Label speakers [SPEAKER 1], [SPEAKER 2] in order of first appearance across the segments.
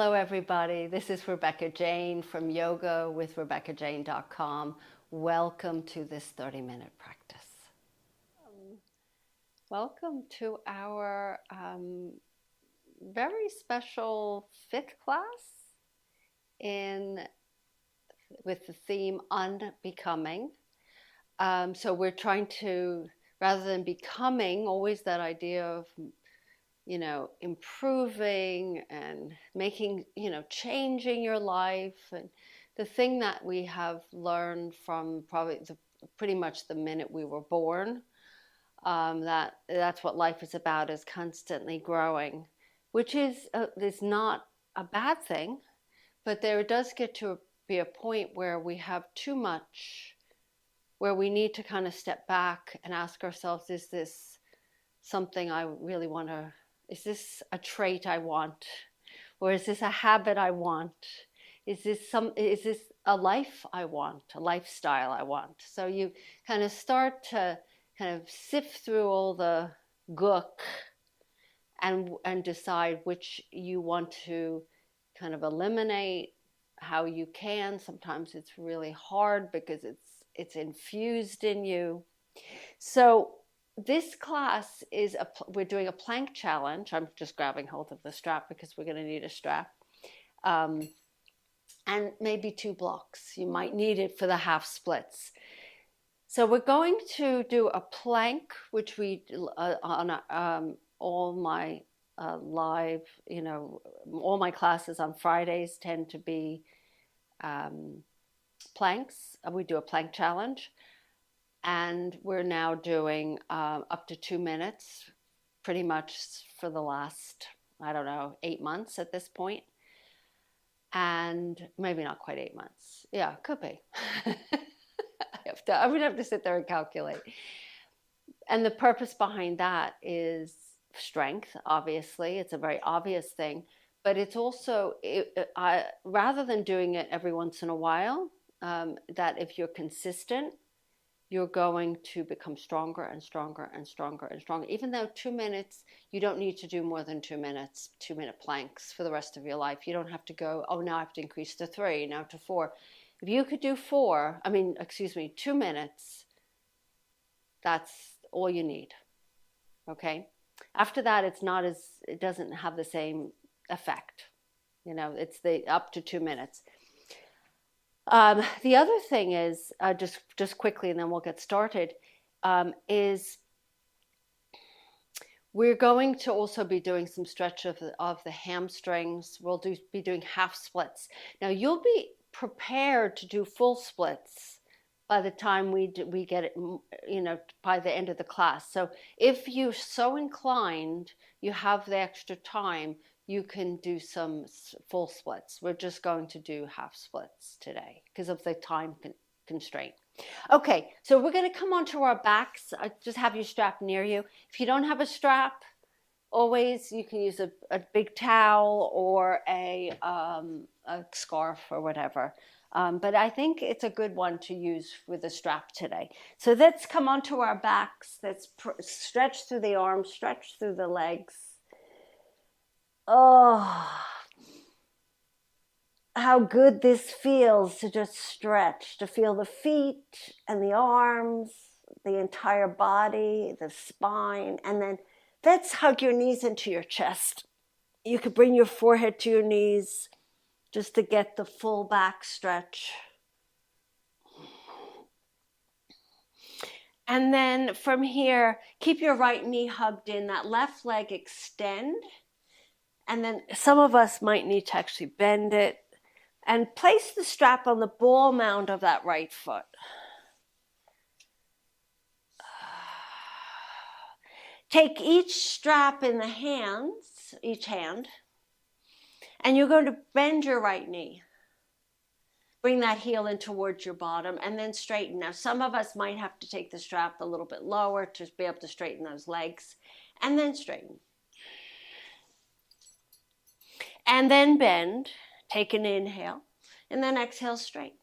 [SPEAKER 1] Hello, everybody. This is Rebecca Jane from yogawithrebeccajane.com. Welcome to this 30-minute practice. Welcome to our very special fifth class with the theme Unbecoming. So we're trying to, rather than becoming, always that idea of improving and making, changing your life. And the thing that we have learned from probably pretty much the minute we were born, that's what life is about, is constantly growing, which is not a bad thing, but there does get to be a point where we have too much, where we need to kind of step back and ask ourselves, is this something I really want to, is this a trait I want? Or is this a habit I want? Is this a life I want, a lifestyle I want? So you kind of start to kind of sift through all the gook and decide which you want to kind of eliminate, how you can. Sometimes it's really hard because it's infused in you. So this class is we're doing a plank challenge. I'm just grabbing hold of the strap because we're going to need a strap. And maybe 2 blocks. You might need it for the half splits. So we're going to do a plank, which we, on all my live, all my classes on Fridays tend to be planks. We do a plank challenge. And we're now doing up to 2 minutes, pretty much for the last, 8 months at this point. And maybe not quite 8 months. Yeah, could be. I would have to sit there and calculate. And the purpose behind that is strength, obviously. It's a very obvious thing. But it's also, rather than doing it every once in a while, that if you're consistent, you're going to become stronger and stronger and stronger and stronger. Even though 2 minutes, you don't need to do more than 2 minutes, 2-minute planks for the rest of your life. You don't have to go, oh, now I have to increase to 3, now to 4. If you could do 2 minutes, that's all you need, okay? After that, it doesn't have the same effect. It's up to 2 minutes. The other thing is, just quickly, and then we'll get started, is we're going to also be doing some stretch of the hamstrings. We'll be doing half splits. Now, you'll be prepared to do full splits by the time we get it, by the end of the class. So if you're so inclined, you have the extra time, you can do some full splits. We're just going to do half splits today because of the time constraint. Okay, so we're going to come onto our backs. Just have your strap near you. If you don't have a strap, always you can use a big towel or a scarf or whatever. But I think it's a good one to use with a strap today. So let's come onto our backs. Let's stretch through the arms, stretch through the legs. Oh, how good this feels to just stretch, to feel the feet and the arms, the entire body, the spine, and then let's hug your knees into your chest. You could bring your forehead to your knees just to get the full back stretch. And then from here, keep your right knee hugged in, that left leg extend. And then some of us might need to actually bend it and place the strap on the ball mound of that right foot. Take each strap in the hands, each hand, and you're going to bend your right knee. Bring that heel in towards your bottom and then straighten. Now, some of us might have to take the strap a little bit lower to be able to straighten those legs, and then straighten. And then bend, take an inhale, and then exhale, straighten.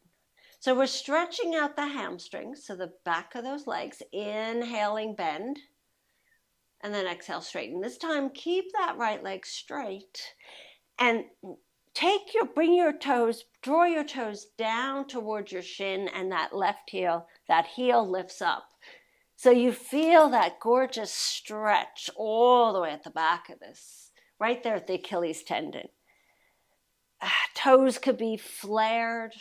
[SPEAKER 1] So we're stretching out the hamstrings, so the back of those legs, inhaling, bend, and then exhale, straighten. This time, keep that right leg straight and
[SPEAKER 2] bring your toes, draw your toes down towards your shin, and that left heel, that heel lifts up. So you feel that gorgeous stretch all the way at the back of this, right there at the Achilles tendon. Toes could be flared.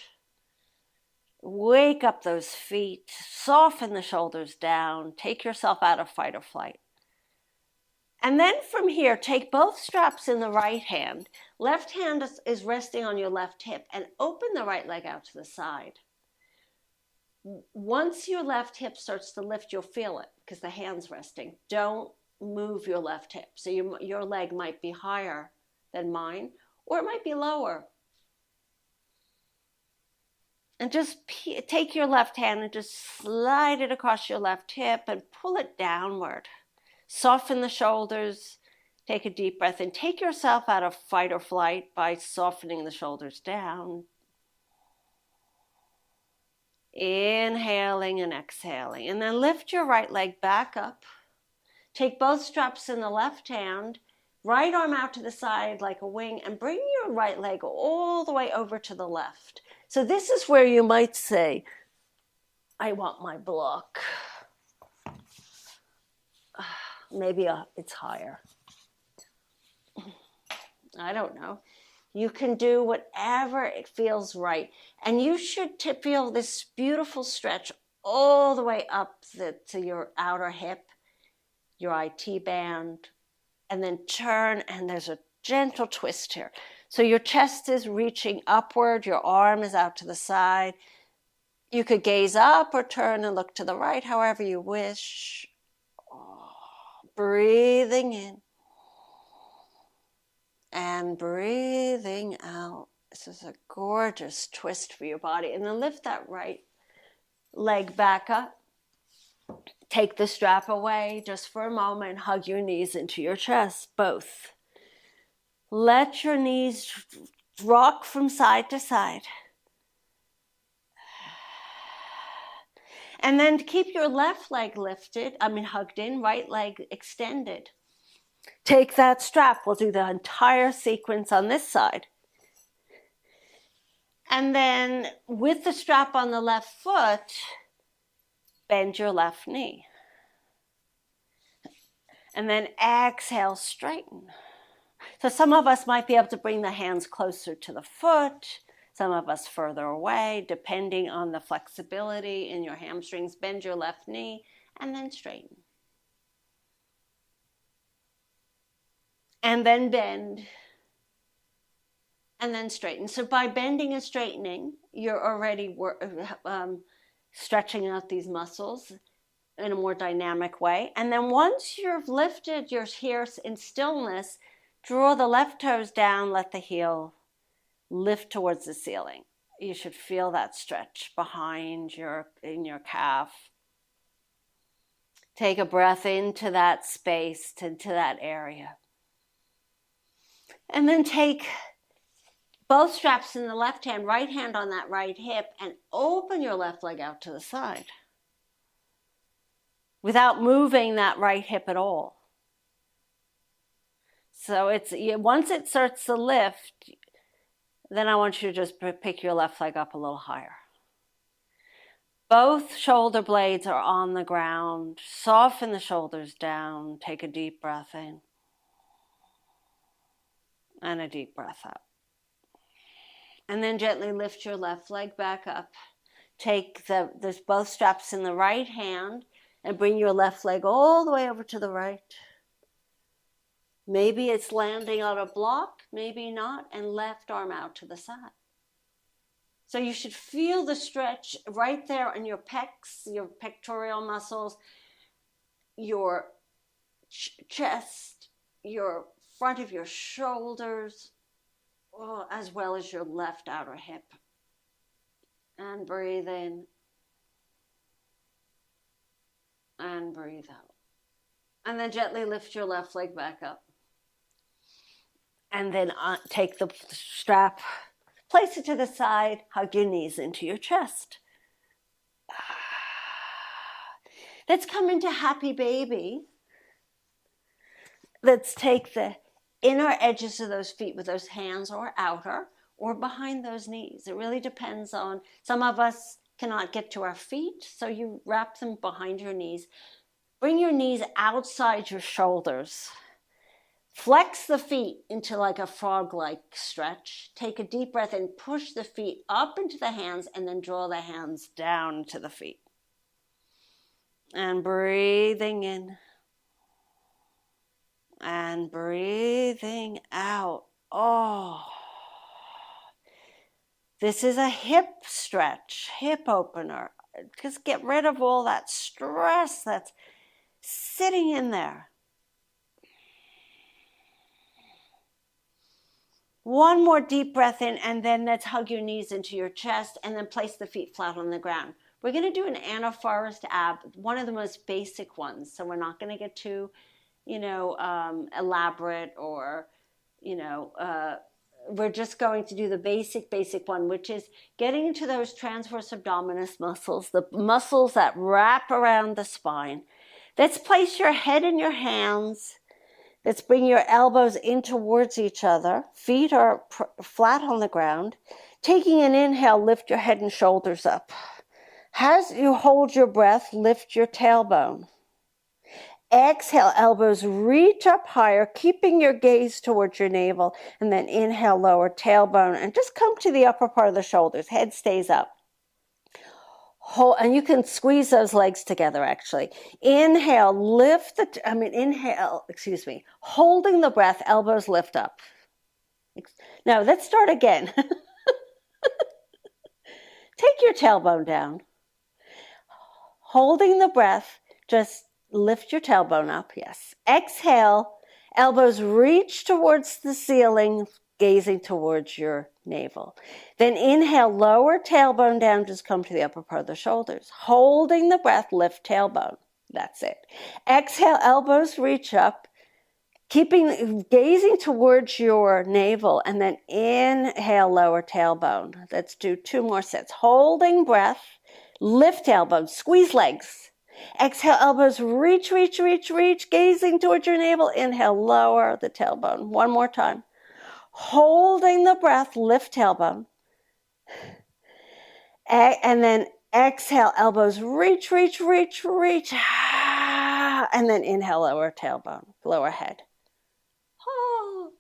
[SPEAKER 2] Wake up those feet, soften the shoulders down, take yourself out of fight or flight. And then from here, take both straps in the right hand. Left hand is resting on your left hip, and open the right leg out to the side. Once your left hip starts to lift, you'll feel it because the hand's resting. Don't move your left hip. So your leg might be higher than mine, or it might be lower. And just take your left hand and just slide it across your left hip and pull it downward. Soften the shoulders. Take a deep breath and take yourself out of fight or flight by softening the shoulders down. Inhaling and exhaling. And then lift your right leg back up. Take both straps in the left hand. Right arm out to the side like a wing, and bring your right leg all the way over to the left. So this is where you might say, I want my block. Maybe it's higher. I don't know. You can do whatever it feels right. And you should feel this beautiful stretch all the way up to your outer hip, your IT band, and then turn, and there's a gentle twist here. So your chest is reaching upward, your arm is out to the side. You could gaze up or turn and look to the right, however you wish. Breathing in and breathing out. This is a gorgeous twist for your body. And then lift that right leg back up. Take the strap away just for a moment. Hug your knees into your chest, both. Let your knees rock from side to side. And then keep your left leg hugged in, right leg extended. Take that strap. We'll do the entire sequence on this side. And then with the strap on the left foot, bend your left knee. And then exhale, straighten. So some of us might be able to bring the hands closer to the foot, some of us further away, depending on the flexibility in your hamstrings. Bend your left knee and then straighten. And then bend and then straighten. So by bending and straightening, you're already stretching out these muscles in a more dynamic way. And then once you've lifted your here in stillness, draw the left toes down, let the heel lift towards the ceiling. You should feel that stretch in your calf. Take a breath into that space, into that area. And then take both straps in the left hand, right hand on that right hip, and open your left leg out to the side without moving that right hip at all. So once it starts to lift, then I want you to just pick your left leg up a little higher. Both shoulder blades are on the ground. Soften the shoulders down. Take a deep breath in. And a deep breath out. And then gently lift your left leg back up. Take there's both straps in the right hand and bring your left leg all the way over to the right. Maybe it's landing on a block, maybe not, and left arm out to the side. So you should feel the stretch right there in your pecs, your pectoral muscles, your chest, your front of your shoulders, as well as your left outer hip. And breathe in. And breathe out. And then gently lift your left leg back up. And then take the strap, place it to the side, hug your knees into your chest. Let's come into happy baby. Let's take the inner edges of those feet with those hands, or outer, or behind those knees. It really depends on, some of us cannot get to our feet, so you wrap them behind your knees. Bring your knees outside your shoulders. Flex the feet into like a frog-like stretch. Take a deep breath and push the feet up into the hands, and then draw the hands down to the feet. And breathing in. And breathing out. Oh. This is a hip stretch, hip opener. Just get rid of all that stress that's sitting in there. One more deep breath in, and then let's hug your knees into your chest, and then place the feet flat on the ground. We're going to do an Anna Forrest ab, one of the most basic ones. So we're not going to get too, elaborate, or, we're just going to do the basic one, which is getting into those transverse abdominis muscles, the muscles that wrap around the spine. Let's place your head in your hands. Let's bring your elbows in towards each other. Feet are flat on the ground. Taking an inhale, lift your head and shoulders up. As you hold your breath, lift your tailbone. Exhale, elbows reach up higher, keeping your gaze towards your navel. And then inhale, lower tailbone, and just come to the upper part of the shoulders. Head stays up. And you can squeeze those legs together, actually. Inhale, holding the breath, elbows lift up. Now, let's start again. Take your tailbone down. Holding the breath, just lift your tailbone up, yes. Exhale, elbows reach towards the ceiling, gazing towards your navel. Then inhale, lower tailbone down, just come to the upper part of the shoulders. Holding the breath, lift tailbone. That's it. Exhale, elbows reach up, gazing towards your navel, and then inhale, lower tailbone. Let's do 2 more sets. Holding breath, lift tailbone, squeeze legs. Exhale, elbows reach, gazing towards your navel. Inhale, lower the tailbone. 1 more time. Holding the breath, lift tailbone. And then exhale, elbows reach. And then inhale, lower tailbone, lower head. Oh,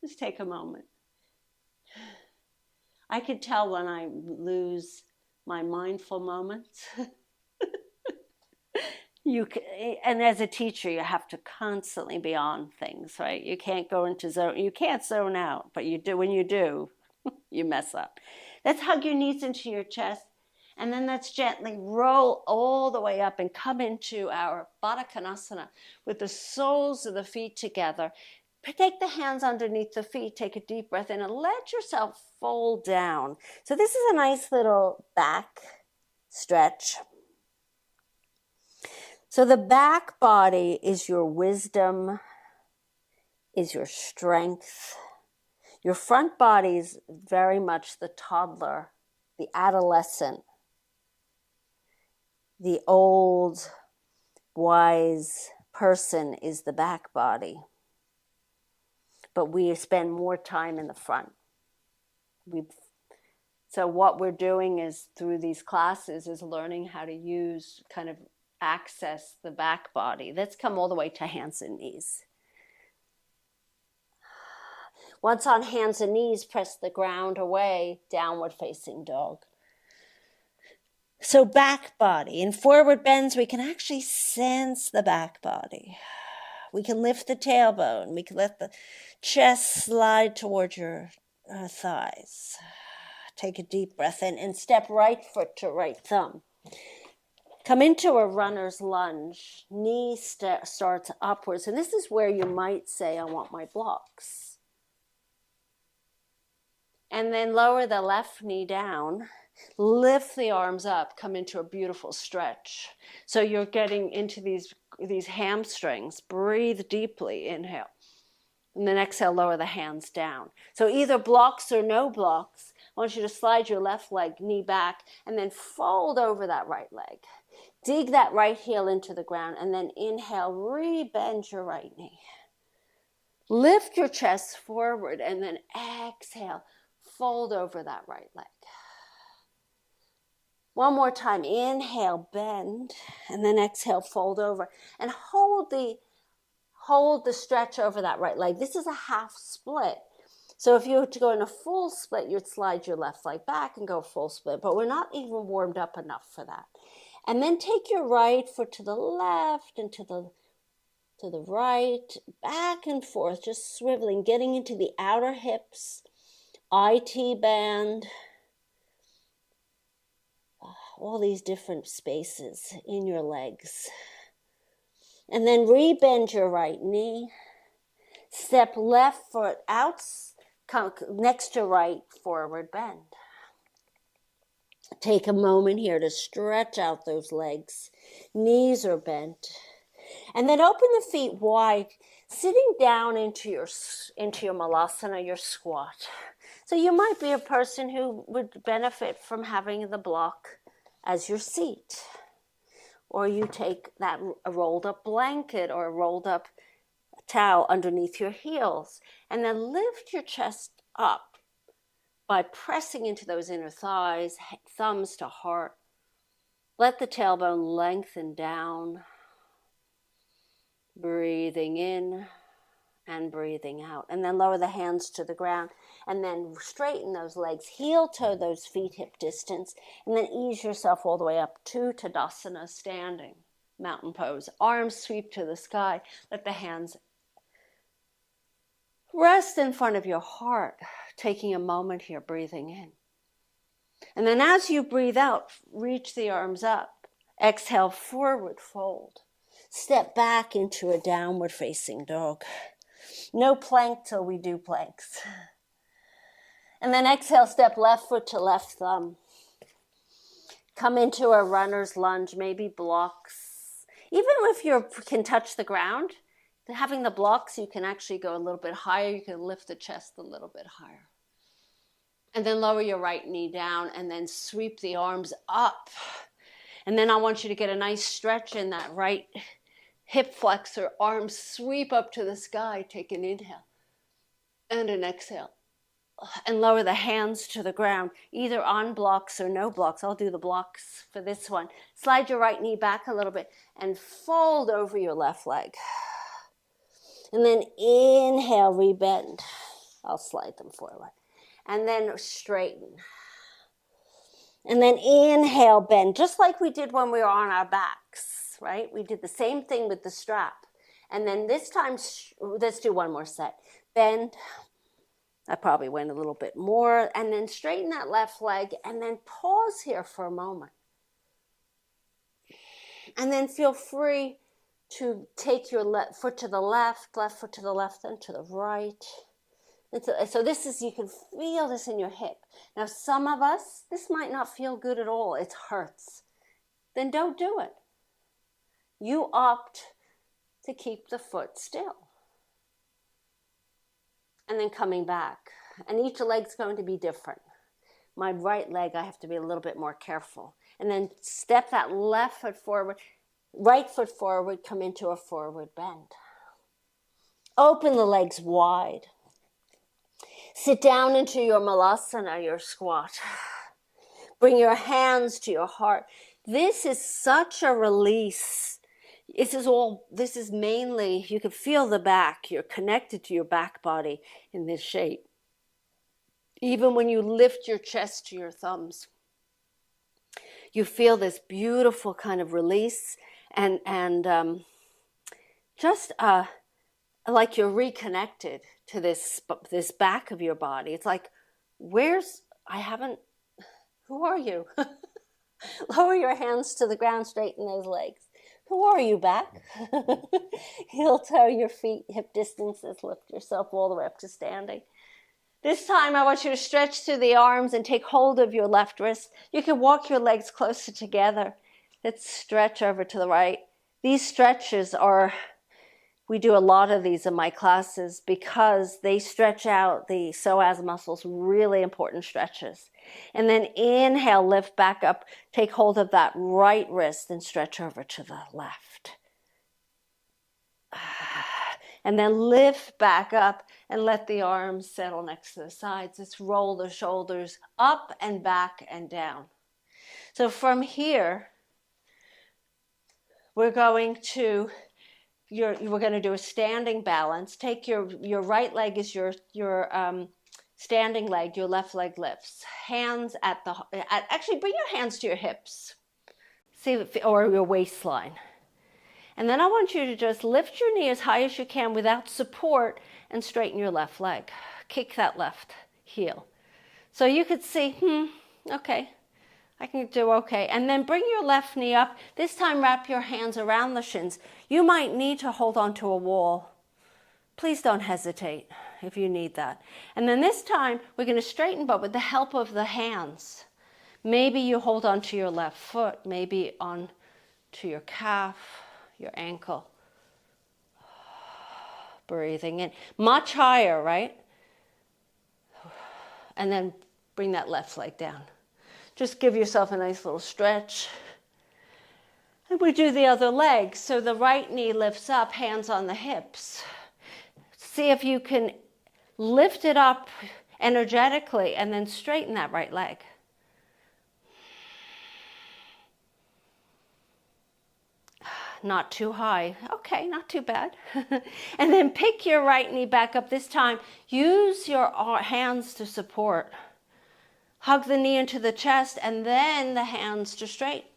[SPEAKER 2] just take a moment. I could tell when I lose my mindful moments. And as a teacher, you have to constantly be on things, right? You can't go into zone. You can't zone out, but you do. When you do, you mess up. Let's hug your knees into your chest, and then let's gently roll all the way up and come into our Baddha Konasana with the soles of the feet together. Take the hands underneath the feet. Take a deep breath in and let yourself fold down. So this is a nice little back stretch. So the back body is your wisdom, is your strength. Your front body is very much the toddler, the adolescent, the old, wise person is the back body. But we spend more time in the front. So what we're doing is, through these classes, is learning how to use, kind of access the back body. Let's come all the way to hands and knees. Once on hands and knees, press the ground away, downward facing dog. So back body. In forward bends, we can actually sense the back body. We can lift the tailbone. We can let the chest slide towards your thighs. Take a deep breath in and step right foot to right thumb. Come into a runner's lunge. Knee starts upwards. And this is where you might say, I want my blocks. And then lower the left knee down. Lift the arms up. Come into a beautiful stretch. So you're getting into these hamstrings. Breathe deeply. Inhale. And then exhale, lower the hands down. So either blocks or no blocks. I want you to slide your left leg, knee back, and then fold over that right leg. Dig that right heel into the ground, and then inhale, re-bend your right knee.
[SPEAKER 1] Lift your chest forward and then exhale. Fold over that right leg. One more time. Inhale, bend, and then exhale, fold over. And hold the stretch over that right leg. This is a half split. So if you were to go in a full split, you'd slide your left leg back and go full split. But we're not even warmed up enough for that. And then take your right foot to the left and to the right, back and forth, just swiveling, getting into the outer hips, IT band, all these different spaces in your legs. And then rebend your right knee. Step left foot out, come next to right, forward bend. Take a moment here to stretch out those legs. Knees are bent. And then open the feet wide, sitting down into your malasana, your squat. So you might be a person who would benefit from having the block as your seat. Or you take that a rolled up blanket or a rolled up towel underneath your heels. And then lift your chest up by pressing into those inner thighs, thumbs to heart. Let the tailbone lengthen down. Breathing in and breathing out. And then lower the hands to the ground. And then straighten those legs. Heel toe those feet hip distance. And then ease yourself all the way up to Tadasana, standing. Mountain pose. Arms sweep to the sky. Let the hands rest in front of your heart. Taking a moment here, breathing in. And then as you breathe out, reach the arms up. Exhale, forward fold. Step back into a downward facing dog. No plank till we do planks. And then exhale, step left foot to left thumb. Come into a runner's lunge, maybe blocks. Even if you can touch the ground, having the blocks, you can actually go a little bit higher. You can lift the chest a little bit higher. And then lower your right knee down and then sweep the arms up. And then I want you to get a nice stretch in that right hip flexor, arms sweep up to the sky. Take an inhale and an exhale. And lower the hands to the ground, either on blocks or no blocks. I'll do the blocks for this one. Slide your right knee back a little bit and fold over your left leg. And then inhale, rebend. I'll slide them forward. And then straighten. And then inhale, bend, just like we did when we were on our backs, right? We did the same thing with the strap. And then this time, let's do one more set. Bend. I probably went a little bit more. And then straighten that left leg and then pause here for a moment. And then feel free to take your left foot to the left foot to the left, then to the right. So this is, you can feel this in your hip. Now, some of us, this might not feel good at all. It hurts. Then don't do it. You opt to keep the foot still. And then coming back. And each leg's going to be different. My right leg, I have to be a little bit more careful. And then step that left foot forward, right foot forward, come into a forward bend. Open the legs wide. Sit down into your malasana, your squat. Bring your hands to your heart. This is such a release. This is mainly, you can feel the back. You're connected to your back body in this shape. Even when you lift your chest to your thumbs, you feel this beautiful kind of release and just like you're reconnected to this back of your body. It's like, who are you? Lower your hands to the ground, straighten those legs. Who are you, back? Heel toe your feet, hip distances, lift yourself all the way up to standing. This time I want you to stretch through the arms and take hold of your left wrist. You can walk your legs closer together. Let's stretch over to the right. These stretches we do a lot of these in my classes because they stretch out the psoas muscles, really important stretches. And then inhale, lift back up, take hold of that right wrist and stretch over to the left. And then lift back up and let the arms settle next to the sides. Let's roll the shoulders up and back and down. So from here, we're going to do a standing balance. Take your right leg is your standing leg, your left leg lifts. Hands actually bring your hands to your hips. Or your waistline. And then I want you to just lift your knee as high as you can without support and straighten your left leg. Kick that left heel. So you could see, okay, I can do okay. And then bring your left knee up. This time wrap your hands around the shins. You might need to hold onto a wall. Please don't hesitate if you need that. And then this time we're going to straighten, but with the help of the hands. Maybe you hold onto your left foot, maybe on to your calf, your ankle. Breathing in. Much higher, right? And then bring that left leg down. Just give yourself a nice little stretch. And we do the other leg. So the right knee lifts up, hands on the hips. See if you can lift it up energetically and then straighten that right leg. Not too high. Okay, not too bad. And then pick your right knee back up. This time, use your hands to support. Hug the knee into the chest and then the hands to straighten.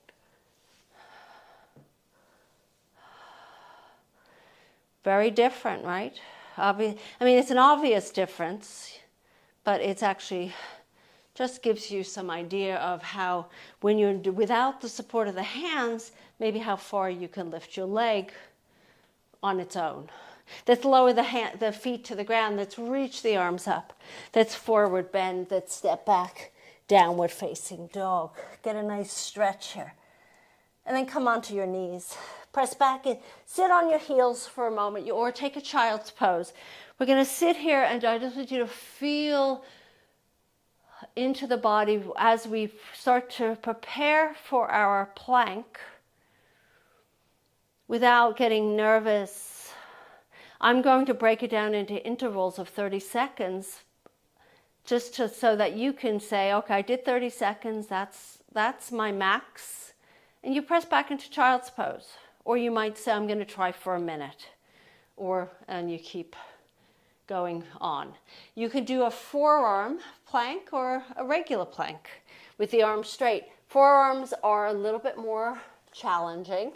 [SPEAKER 1] Very different, right? It's an obvious difference, but it's actually just gives you some idea of how, when you're without the support of the hands, maybe how far you can lift your leg on its own. Let's lower the feet to the ground. Let's reach the arms up. Let's forward bend. Let's step back, downward facing dog. Get a nice stretch here. And then come onto your knees. Press back and sit on your heels for a moment, or take a child's pose. We're going to sit here, and I just want you to feel into the body as we start to prepare for our plank without getting nervous. I'm going to break it down into intervals of 30 seconds just so that you can say, okay, I did 30 seconds, that's my max. And you press back into child's pose. Or you might say, I'm going to try for a minute. And you keep going on. You could do a forearm plank or a regular plank with the arms straight. Forearms are a little bit more challenging,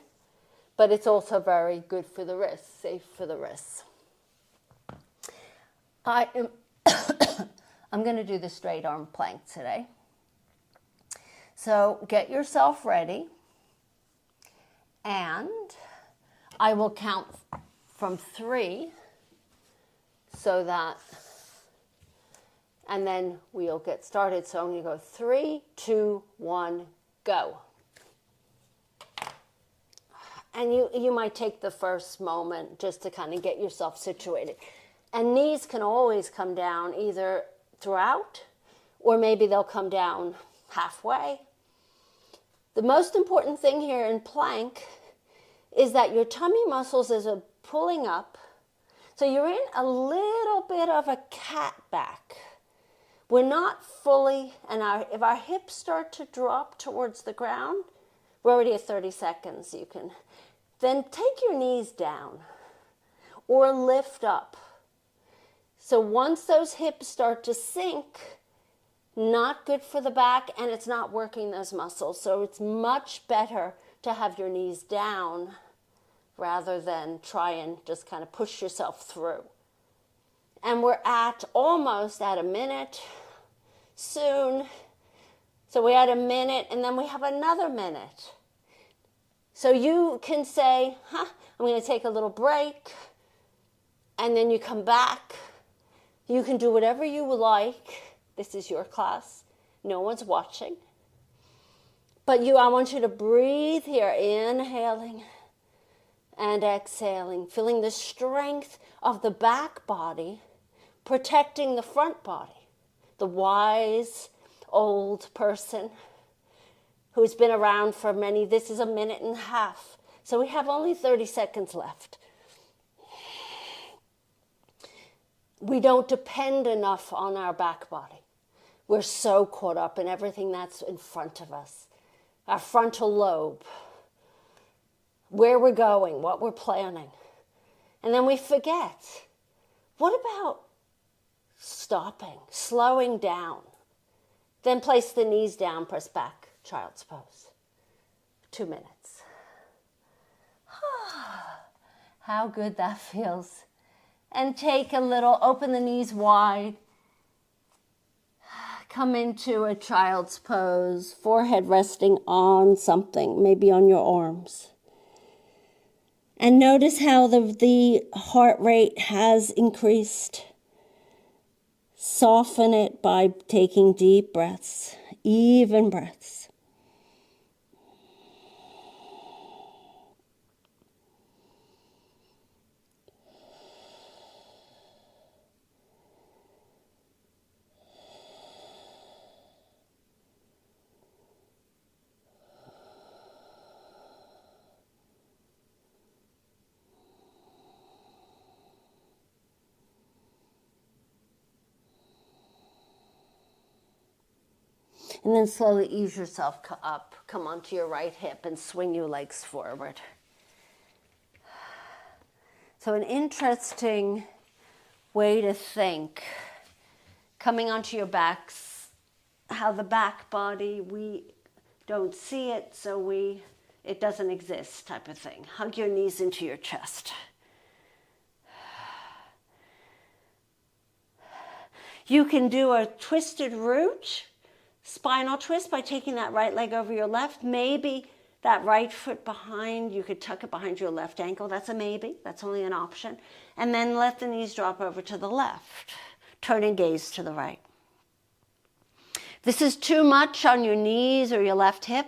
[SPEAKER 1] but it's also very good for the wrists, safe for the wrists. I'm going to do the straight arm plank today. So get yourself ready, and I will count from 3 and then we'll get started. So I'm going to go 3, 2, 1, go. And you might take the first moment just to kind of get yourself situated. And knees can always come down either throughout, or maybe they'll come down halfway. The most important thing here in plank is that your tummy muscles is pulling up. So you're in a little bit of a cat back. We're not fully, and if our hips start to drop towards the ground, we're already at 30 seconds. You can then take your knees down or lift up. So once those hips start to sink, not good for the back, and it's not working those muscles. So it's much better to have your knees down rather than try and just kind of push yourself through. And we're almost at a minute soon. So we had a minute, and then we have another minute. So you can say, I'm going to take a little break, and then you come back. You can do whatever you would like. This is your class. No one's watching. But I want you to breathe here, inhaling and exhaling, feeling the strength of the back body, protecting the front body. The wise old person who's been around for this is a minute and a half. So we have only 30 seconds left. we don't depend enough on our back body. We're so caught up in everything that's in front of us. Our frontal lobe, where we're going, what we're planning. And then we forget. What about stopping, slowing down? Then place the knees down, press back, child's pose. 2 minutes. How good that feels. And take a little, open the knees wide. Come into a child's pose, forehead resting on something, maybe on your arms. And notice how the heart rate has increased. Soften it by taking deep breaths, even breaths. And then slowly ease yourself up. Come onto your right hip and swing your legs forward. So an interesting way to think, coming onto your backs, how the back body, we don't see it, so it doesn't exist type of thing. Hug your knees into your chest. You can do a twisted root, spinal twist by taking that right leg over your left. Maybe that right foot behind, you could tuck it behind your left ankle. That's a maybe. That's only an option. And then let the knees drop over to the left. Turn and gaze to the right. If this is too much on your knees or your left hip,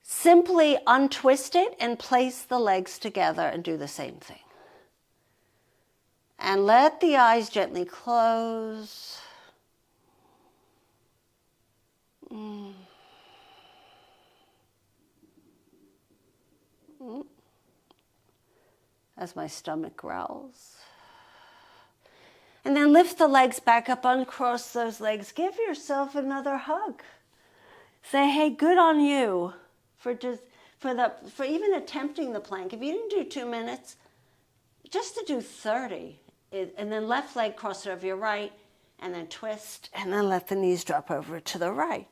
[SPEAKER 1] simply untwist it and place the legs together and do the same thing. And let the eyes gently close. As my stomach growls. And then lift the legs back up, uncross those legs. Give yourself another hug. Say, hey, good on you for even attempting the plank. If you didn't do 2 minutes, just to do 30. And then left leg cross it over your right, and then twist, and then let the knees drop over to the right.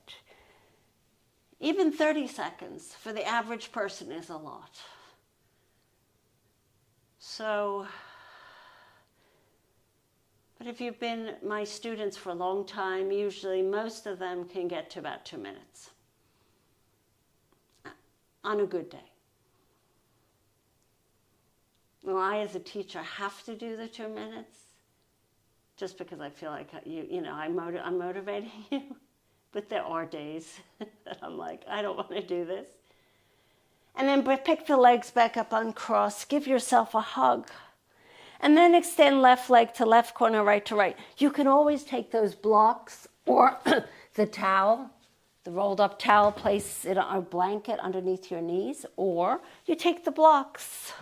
[SPEAKER 1] Even 30 seconds for the average person is a lot. So, but if you've been my students for a long time, usually most of them can get to about 2 minutes on a good day. Well, I, as a teacher, have to do the 2 minutes just because I feel like I'm motivating you. But there are days that I'm like, I don't want to do this. And then pick the legs back up, uncross. Give yourself a hug. And then extend left leg to left, corner right to right. You can always take those blocks or the towel, the rolled up towel, place it on a blanket underneath your knees. Or you take the blocks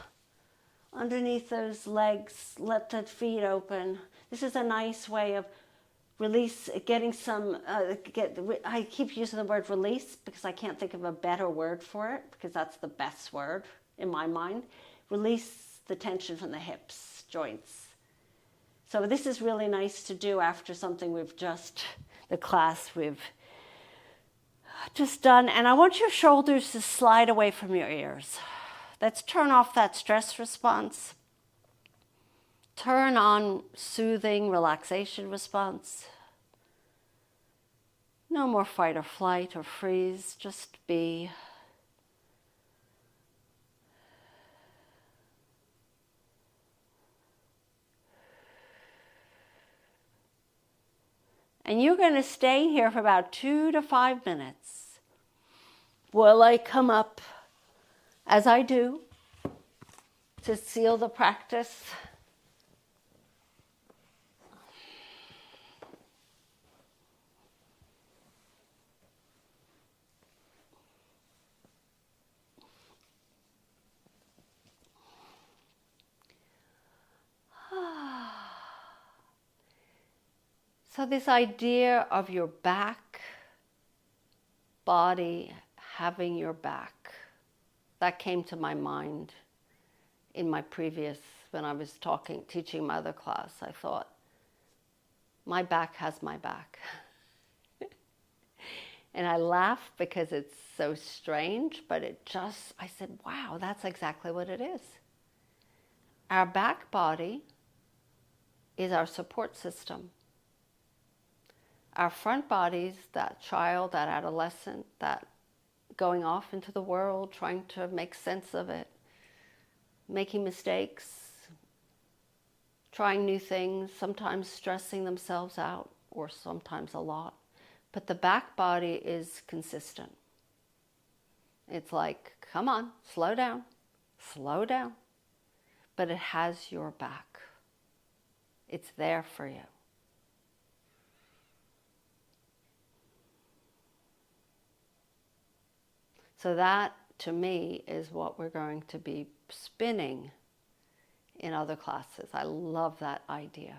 [SPEAKER 1] underneath those legs, let the feet open. This is a nice way of getting some, I keep using the word release because I can't think of a better word for it because that's the best word in my mind. Release the tension from the hips, joints. So this is really nice to do after something the class we've just done. And I want your shoulders to slide away from your ears. Let's turn off that stress response. Turn on soothing relaxation response. No more fight or flight or freeze, just be. And you're going to stay here for about 2 to 5 minutes. Will I come up as I do to seal the practice? So this idea of your back body having your back, that came to my mind in my previous, when I was teaching my other class. I thought, my back has my back. And I laugh because it's so strange, but I said, wow, that's exactly what it is. Our back body is our support system. Our front bodies, that child, that adolescent, that going off into the world, trying to make sense of it, making mistakes, trying new things, sometimes stressing themselves out, or sometimes a lot. But the back body is consistent. It's like, come on, slow down, slow down. But it has your back. It's there for you. So that, to me, is what we're going to be spinning in other classes. I love that idea.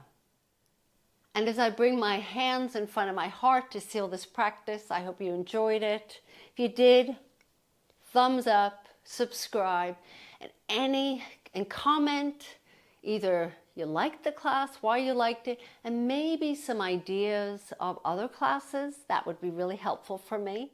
[SPEAKER 1] And as I bring my hands in front of my heart to seal this practice, I hope you enjoyed it. If you did, thumbs up, subscribe, and comment either you liked the class, why you liked it, and maybe some ideas of other classes. That would be really helpful for me.